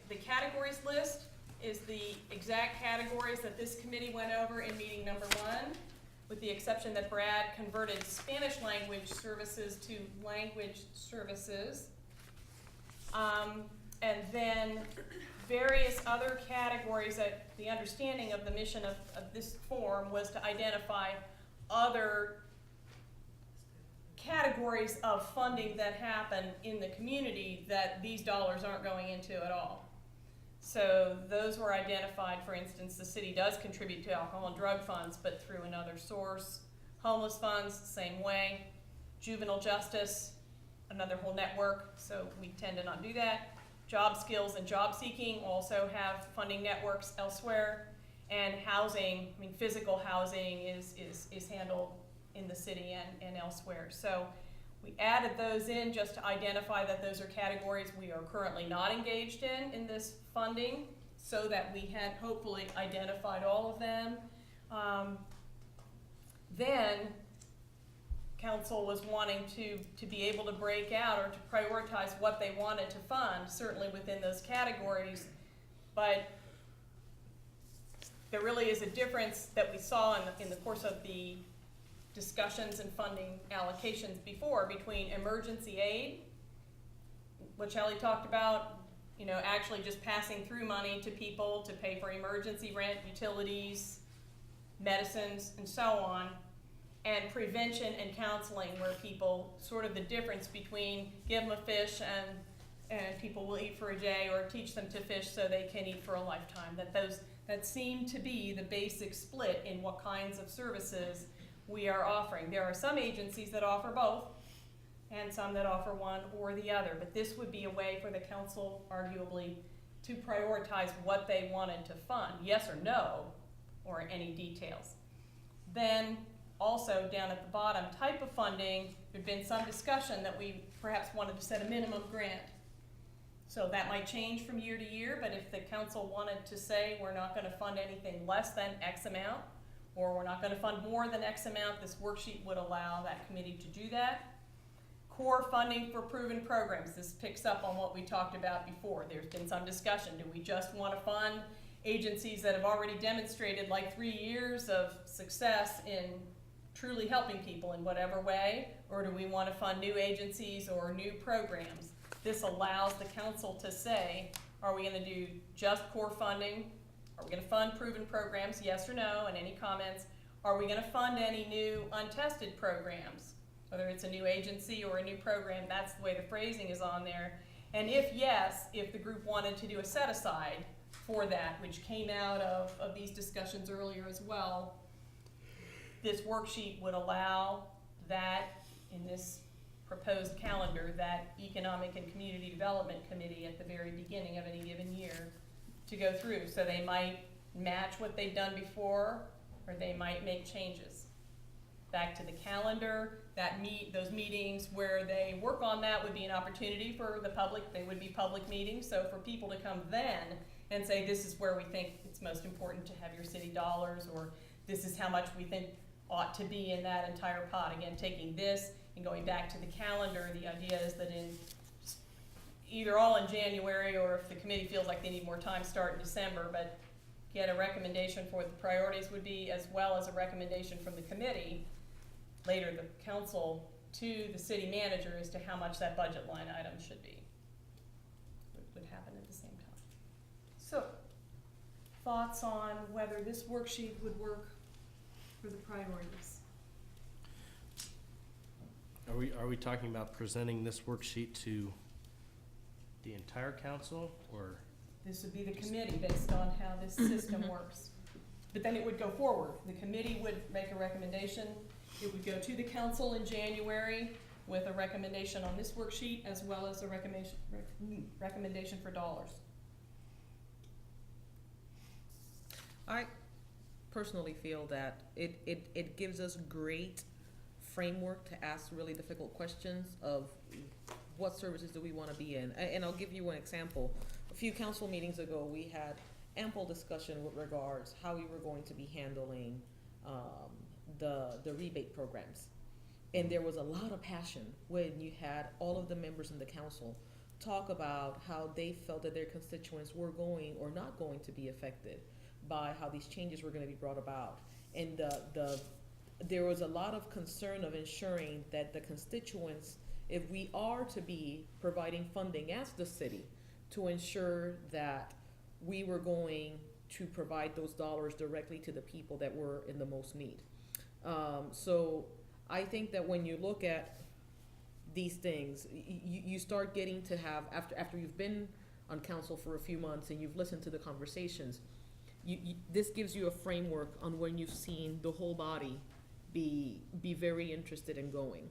Speaker 1: the categories list is the exact categories that this committee went over in meeting number 1, with the exception that Brad converted Spanish language services to language services. And then various other categories that the understanding of the mission of this form was to identify other categories of funding that happen in the community that these dollars aren't going into at all. So those were identified. For instance, the city does contribute to alcohol and drug funds, but through another source. Homeless funds, same way. Juvenile justice, another whole network, so we tend to not do that. Job skills and job seeking also have funding networks elsewhere. And housing, I mean, physical housing is handled in the city and elsewhere. So we added those in just to identify that those are categories we are currently not engaged in this funding, so that we had hopefully identified all of them. Then council was wanting to be able to break out or to prioritize what they wanted to fund, certainly within those categories, but there really is a difference that we saw in the course of the discussions and funding allocations before between emergency aid, what Shelley talked about, you know, actually just passing through money to people to pay for emergency rent, utilities, medicines, and so on, and prevention and counseling, where people, sort of the difference between give them a fish and people will eat for a day, or teach them to fish so they can eat for a lifetime. That seem to be the basic split in what kinds of services we are offering. There are some agencies that offer both, and some that offer one or the other, but this would be a way for the council, arguably, to prioritize what they wanted to fund, yes or no, or any details. Then, also down at the bottom, type of funding, there'd been some discussion that we perhaps wanted to set a minimum grant. So that might change from year to year, but if the council wanted to say we're not gonna fund anything less than X amount, or we're not gonna fund more than X amount, this worksheet would allow that committee to do that. Core funding for proven programs. This picks up on what we talked about before. There's been some discussion. Do we just wanna fund agencies that have already demonstrated like 3 years of success in truly helping people in whatever way, or do we wanna fund new agencies or new programs? This allows the council to say, are we gonna do just core funding? Are we gonna fund proven programs, yes or no, and any comments? Are we gonna fund any new untested programs? Whether it's a new agency or a new program, that's the way the phrasing is on there. And if yes, if the group wanted to do a set aside for that, which came out of these discussions earlier as well, this worksheet would allow that in this proposed calendar, that Economic and Community Development Committee at the very beginning of any given year to go through. So they might match what they've done before, or they might make changes. Back to the calendar, those meetings where they work on that would be an opportunity for the public. They would be public meetings, so for people to come then and say, this is where we think it's most important to have your city dollars, or this is how much we think ought to be in that entire pot. Again, taking this and going back to the calendar, the idea is that in either all in January, or if the committee feels like they need more time, start in December, but get a recommendation for what the priorities would be, as well as a recommendation from the committee, later the council, to the city manager as to how much that budget line item should be. Would happen at the same time. So, thoughts on whether this worksheet would work for the priorities?
Speaker 3: Are we talking about presenting this worksheet to the entire council, or?
Speaker 1: This would be the committee based on how this system works. But then it would go forward. The committee would make a recommendation, It would go to the council in January with a recommendation on this worksheet as well as a recommendation for dollars.
Speaker 7: I personally feel that it gives us great framework to ask really difficult questions of what services do we want to be in. And I'll give you an example. A few council meetings ago, we had ample discussion with regards how we were going to be handling the rebate programs. And there was a lot of passion when you had all of the members in the council talk about how they felt that their constituents were going or not going to be affected by how these changes were going to be brought about. And there was a lot of concern of ensuring that the constituents, if we are to be providing funding as the city, to ensure that we were going to provide those dollars directly to the people that were in the most need. So I think that when you look at these things, you start getting to have, after you've been on council for a few months and you've listened to the conversations, this gives you a framework on when you've seen the whole body be very interested in going.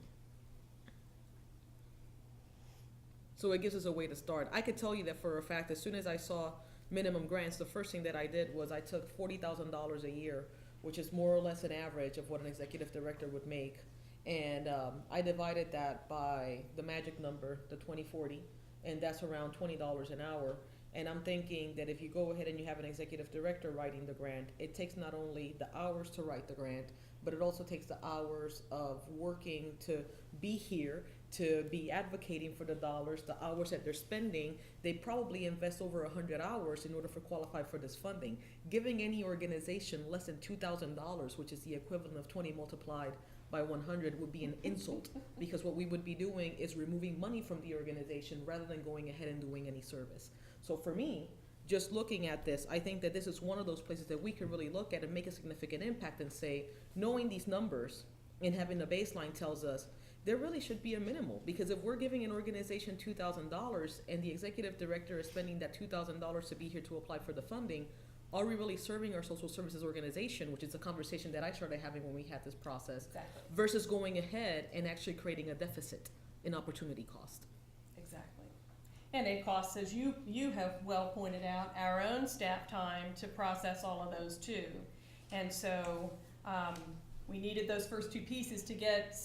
Speaker 7: So it gives us a way to start. I could tell you that for a fact, as soon as I saw minimum grants, the first thing that I did was I took $40,000 a year, which is more or less an average of what an executive director would make. And I divided that by the magic number, the 2040, and that's around $20 an hour. And I'm thinking that if you go ahead and you have an executive director writing the grant, it takes not only the hours to write the grant, but it also takes the hours of working to be here, to be advocating for the dollars, the hours that they're spending. They probably invest over 100 hours in order to qualify for this funding. Giving any organization less than $2,000, which is the equivalent of 20 multiplied by 100, would be an insult, because what we would be doing is removing money from the organization rather than going ahead and doing any service. So for me, just looking at this, I think that this is one of those places that we can really look at and make a significant impact and say, knowing these numbers and having a baseline tells us there really should be a minimal, because if we're giving an organization $2,000 and the executive director is spending that $2,000 to be here to apply for the funding, are we really serving our social services organization, which is a conversation that I started having when we had this process,
Speaker 1: Exactly.
Speaker 7: versus going ahead and actually creating a deficit in opportunity cost?
Speaker 1: Exactly. And it costs, as you have well pointed out, our own staff time to process all of those too. And so we needed those first two pieces to get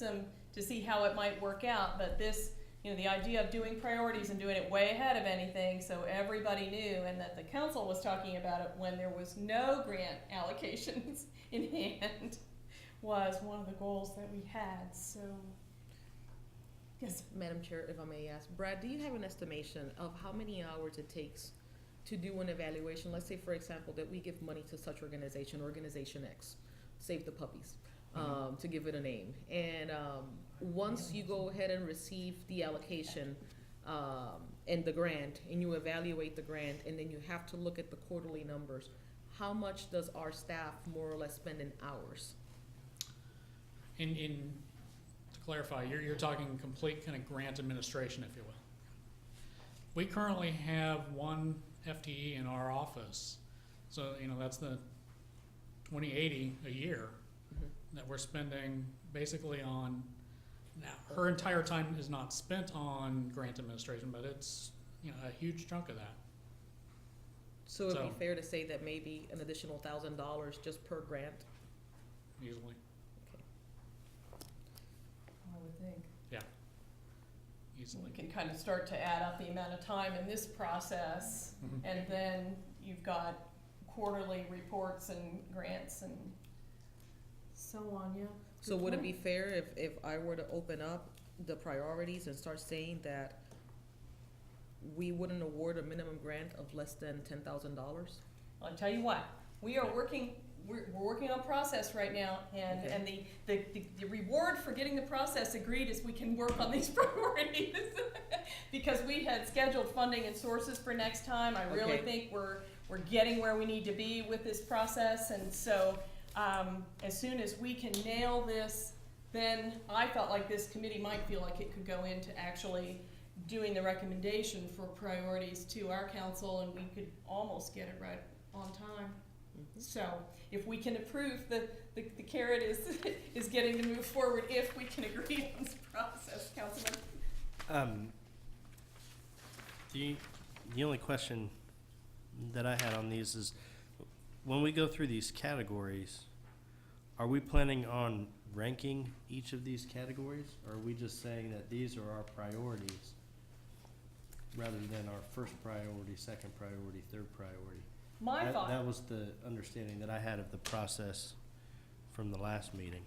Speaker 1: to see how it might work out. But this, the idea of doing priorities and doing it way ahead of anything so everybody knew, and that the council was talking about it when there was no grant allocations in hand, was one of the goals that we had. So, yes.
Speaker 7: Madam Chair, if I may ask, Brad, do you have an estimation of how many hours it takes to do an evaluation? Let's say, for example, that we give money to such organization, Organization X, Save the Puppies, to give it a name. And once you go ahead and receive the allocation and the grant, and you evaluate the grant, and then you have to look at the quarterly numbers, how much does our staff more or less spend in hours?
Speaker 2: To clarify, you're talking complete kind of grant administration, if you will. We currently have one FTE in our office, so that's the 2080 a year that we're spending basically on. Now, her entire time is not spent on grant administration, but it's a huge chunk of that.
Speaker 7: So it'd
Speaker 2: So-
Speaker 7: be fair to say that maybe an additional $1,000 just per grant?
Speaker 2: Easily.
Speaker 1: I would think.
Speaker 2: Easily.
Speaker 1: We can kind of start to add up the amount of time in this process,
Speaker 2: Mhm.
Speaker 1: and then you've got quarterly reports and grants and so on, yeah.
Speaker 7: So would it be fair if I were to open up the priorities and start saying that we wouldn't award a minimum grant of less than $10,000?
Speaker 1: I'll tell you what, we're working on process right now, and the reward for getting the process agreed is we can work on these priorities. Because we had scheduled funding and sources for next time. I really
Speaker 7: Okay.
Speaker 1: think we're getting where we need to be with this process, and so as soon as we can nail this, then I felt like this committee might feel like it could go into actually doing the recommendation for priorities to our council, and we could almost get it right on time. So if we can approve, the carrot is getting to move forward if we can agree on this process, Councilman.
Speaker 3: The only question that I had on these is, when we go through these categories, are we planning on ranking each of these categories? Or are we just saying that these are our priorities rather than our first priority, second priority, third priority?
Speaker 1: My thought.
Speaker 3: That was the understanding that I had of the process from the last meeting.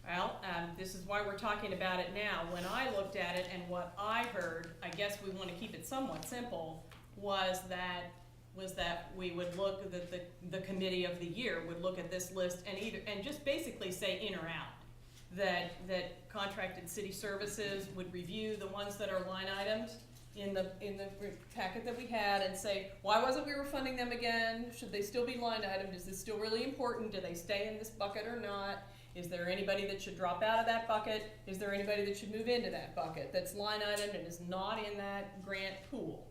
Speaker 1: Well, this is why we're talking about it now. When I looked at it and what I heard, I guess we want to keep it somewhat simple, was that we would look, the committee of the year would look at this list and just basically say in or out. That contracted city services would review the ones that are line items in the packet that we had and say, why wasn't we refunding them again? Should they still be line itemed? Is this still really important? Do they stay in this bucket or not? Is there anybody that should drop out of that bucket? Is there anybody that should move into that bucket that's line item and is not in that grant pool?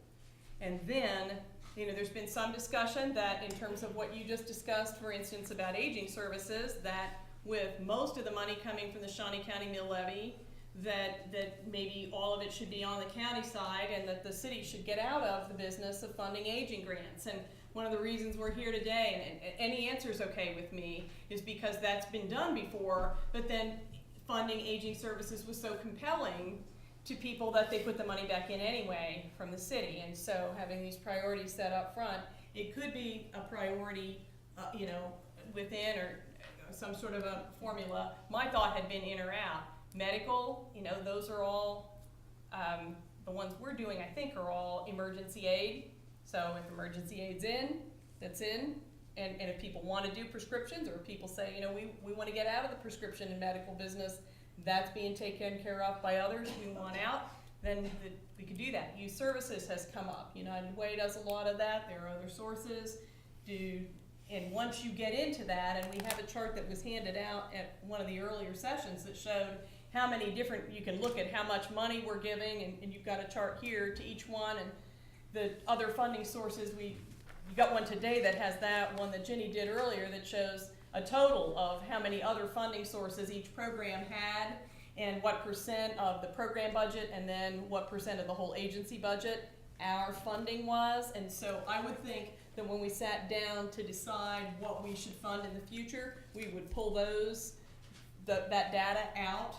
Speaker 1: And then, there's been some discussion that in terms of what you just discussed, for instance, about aging services, that with most of the money coming from the Shawnee County mill levy, that maybe all of it should be on the county side and that the city should get out of the business of funding aging grants. And one of the reasons we're here today, and any answer is okay with me, is because that's been done before, but then funding aging services was so compelling to people that they put the money back in anyway from the city. And so having these priorities set up front, it could be a priority, within or some sort of a formula. My thought had been in or out. Medical, those are all, the ones we're doing, I think, are all emergency aid. So if emergency aid's in, that's in. And if people want to do prescriptions, or if people say, we want to get out of the prescription and medical business, that's being taken care of by others, we want out, then we could do that. Youth Services has come up. United Way does a lot of that. There are other sources. And once you get into that, and we have a chart that was handed out at one of the earlier sessions that showed how many different, you can look at how much money we're giving, and you've got a chart here to each one, and the other funding sources, you got one today that has that, one that Jenny did earlier that shows a total of how many other funding sources each program had, and what percent of the program budget, and then what percent of the whole agency budget our funding was. And so I would think that when we sat down to decide what we should fund in the future, we would pull that data out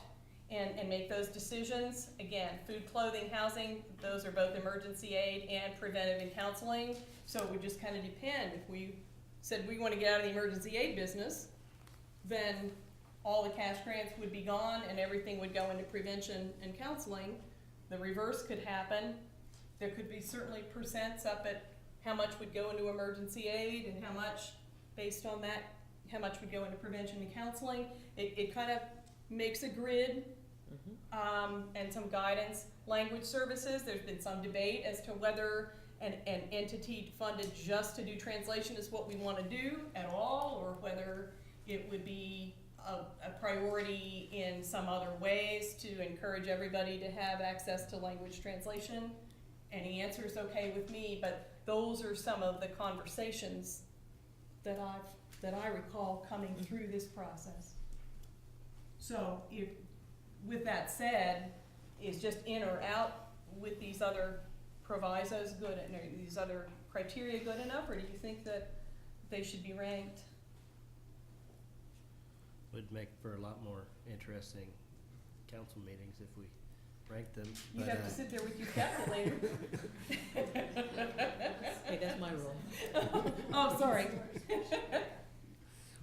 Speaker 1: and make those decisions. Again, food, clothing, housing, those are both emergency aid and preventive and counseling. So it would just kind of depend. If we said we want to get out of the emergency aid business, then all the cash grants would be gone and everything would go into prevention and counseling. The reverse could happen. There could be certainly percents up at how much would go into emergency aid and how much, based on that, how much would go into prevention and counseling. It kind of makes a grid and some guidance. Language services, there's been some debate as to whether an entity funded just to do translation is what we want to do at all, or whether it would be a priority in some other ways to encourage everybody to have access to language translation. Any answer is okay with me, but those are some of the conversations that I recall coming through this process. So with that said, is just in or out with these other provisos good, and are these other criteria good enough, or do you think that they should be ranked?
Speaker 3: Would make for a lot more interesting council meetings if we ranked them.
Speaker 1: You'd
Speaker 3: but,
Speaker 1: have to sit there with your calculator.
Speaker 7: Hey, that's my rule.
Speaker 1: Oh, sorry.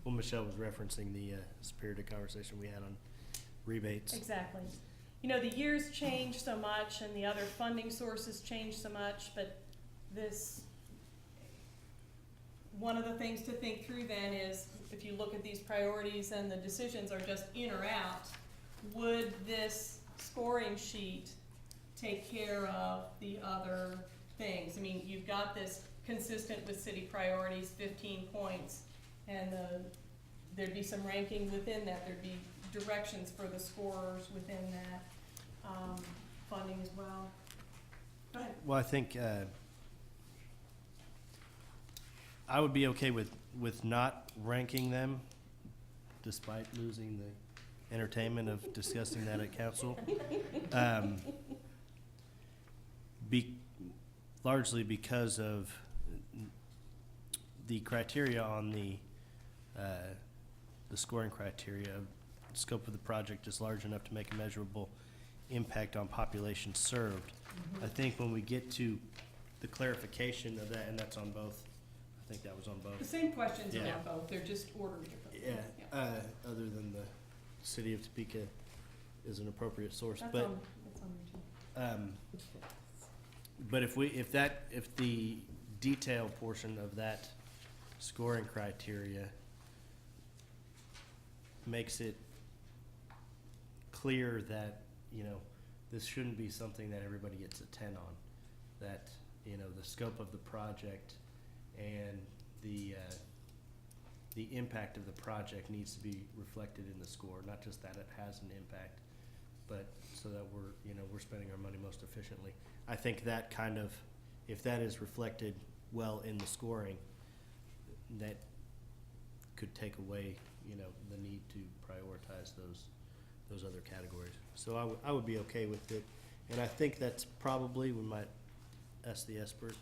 Speaker 3: Well, Michelle was referencing the spirited conversation we had on rebates.
Speaker 1: Exactly. The years change so much and the other funding sources change so much, but one of the things to think through then is, if you look at these priorities and the decisions are just in or out, would this scoring sheet take care of the other things? I mean, you've got this consistent with city priorities, 15 points, and there'd be some ranking within that. There'd be directions for the scorers within that funding as well. Go ahead.
Speaker 3: Well, I think I would be okay with not ranking them, despite losing the entertainment of discussing that at council. Largely because of the criteria on the scoring criteria. Scope of the project is large enough to make a measurable impact on population served. I think when we get to the clarification of that, and that's on both, I think that was on
Speaker 1: The
Speaker 3: both.
Speaker 1: same questions are
Speaker 3: Yeah.
Speaker 1: on both, they're just ordered differently.
Speaker 3: Yeah, other than the city of Topeka is an appropriate source,
Speaker 1: That's
Speaker 3: but,
Speaker 1: on there too.
Speaker 3: but if the detail portion of that scoring criteria makes it clear that, you know, this shouldn't be something that everybody gets a 10 on, that, you know, the scope of the project and the impact of the project needs to be reflected in the score, not just that it has an impact, but so that we're spending our money most efficiently. I think that kind of, if that is reflected well in the scoring, that could take away, you know, the need to prioritize those other categories. So I would be okay with it, and I think that's probably, we might ask the expert,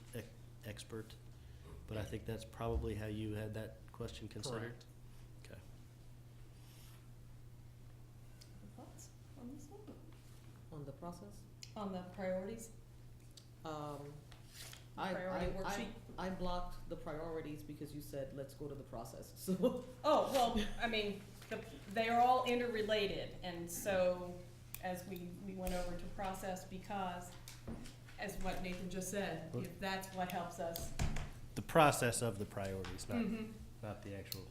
Speaker 3: but I think that's probably how you had that question considered.
Speaker 2: Correct.
Speaker 3: Okay.
Speaker 1: Thoughts on this one?
Speaker 7: On the process?
Speaker 1: On the priorities? Priority worksheet?
Speaker 7: I blocked the priorities because you said, let's go to the process, so.
Speaker 1: Oh, well, I mean, they are all interrelated, and so as we went over to process, because, as what Nathan just said, if that's what helps us.
Speaker 3: The process of the priorities,
Speaker 1: Mhm.
Speaker 3: not the actual